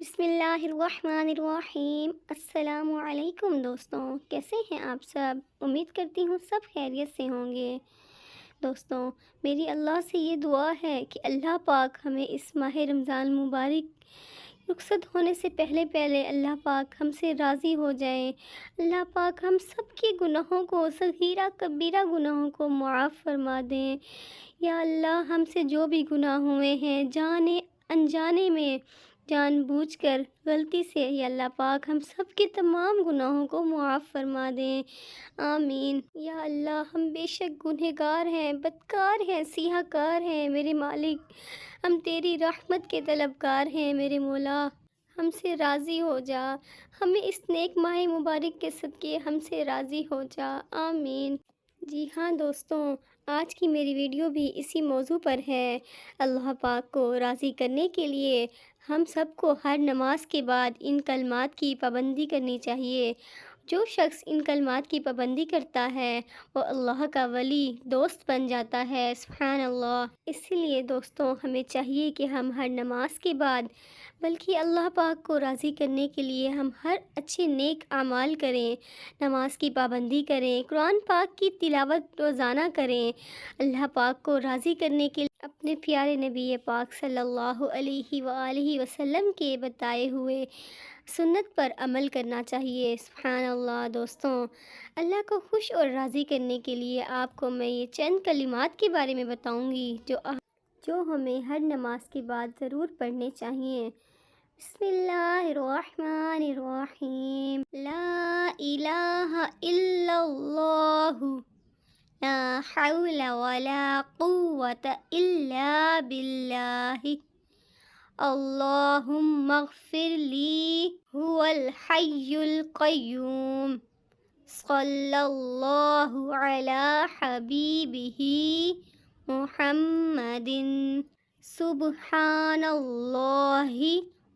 بسم اللہ الرحمن الرحیم۔ السلام علیکم دوستوں، کیسے ہیں آپ سب؟ امید کرتی ہوں سب خیریت سے ہوں گے۔ دوستوں، میری اللہ سے یہ دعا ہے کہ اللہ پاک ہمیں اس ماہ رمضان مبارک رخصت ہونے سے پہلے اللہ پاک ہم سے راضی ہو جائیں۔ اللہ پاک ہم سب کے گناہوں کو، صغیرہ کبیرہ گناہوں کو معاف فرما دیں۔ یا اللہ، ہم سے جو بھی گناہ ہوئے ہیں، جانے انجانے میں، جان بوجھ کر، غلطی سے، یا اللہ پاک ہم سب کے تمام گناہوں کو معاف فرما دیں، آمین۔ یا اللہ، ہم بے شک گنہگار ہیں، بدکار ہیں، سیاہ کار ہیں میرے مالک، ہم تیری رحمت کے طلبگار ہیں میرے مولا، ہم سے راضی ہو جا، ہمیں اس نیک ماہ مبارک کے صدقے ہم سے راضی ہو جا، آمین۔ جی ہاں دوستوں، آج کی میری ویڈیو بھی اسی موضوع پر ہے۔ اللہ پاک کو راضی کرنے کے لیے ہم سب کو ہر نماز کے بعد ان کلمات کی پابندی کرنی چاہیے۔ جو شخص ان کلمات کی پابندی کرتا ہے وہ اللہ کا ولی دوست بن جاتا ہے، سبحان اللہ۔ اسی لیے دوستوں، ہمیں چاہیے کہ ہم ہر نماز کے بعد، بلکہ اللہ پاک کو راضی کرنے کے لیے ہم ہر اچھے نیک اعمال کریں، نماز کی پابندی کریں، قرآن پاک کی تلاوت روزانہ کریں، اللہ پاک کو راضی کرنے کے لیے اپنے پیارے نبی پاک صلی اللہ علیہ وآلہ وسلم کے بتائے ہوئے سنت پر عمل کرنا چاہیے، سبحان اللہ۔ دوستوں، اللہ کو خوش اور راضی کرنے کے لیے آپ کو میں یہ چند کلمات کے بارے میں بتاؤں گی جو ہمیں ہر نماز کے بعد ضرور پڑھنے چاہیے۔ بسم اللہ الرحمن الرحیم۔ لا الہ الا اللہ، لا حول ولا قوة الا باللہ، اللہم اغفر لی، هو الحی القیوم، صلی اللہ علی حبیبہ محمد، سبحان اللہ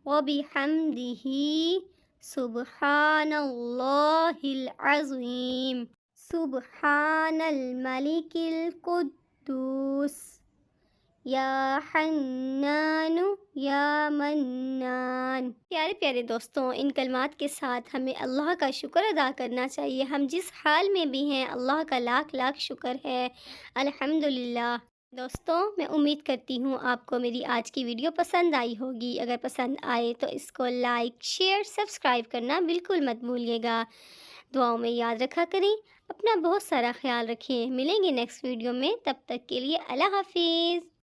وبحمدہ، سبحان اللہ العظیم، سبحان الملک القدوس، یا حنان یا منان۔ پیارے پیارے دوستوں، ان کلمات کے ساتھ ہمیں اللہ کا شکر ادا کرنا چاہیے۔ ہم جس حال میں بھی ہیں، اللہ کا لاکھ لاکھ شکر ہے، الحمدللہ۔ دوستوں، میں امید کرتی ہوں آپ کو میری آج کی ویڈیو پسند آئی ہوگی۔ اگر پسند آئے تو اس کو لائک، شیئر، سبسکرائب کرنا بالکل مت بھولیے گا۔ دعاؤں میں یاد رکھا کریں، اپنا بہت سارا خیال رکھیں۔ ملیں گے نیکسٹ ویڈیو میں، تب تک کے لیے اللہ حافظ۔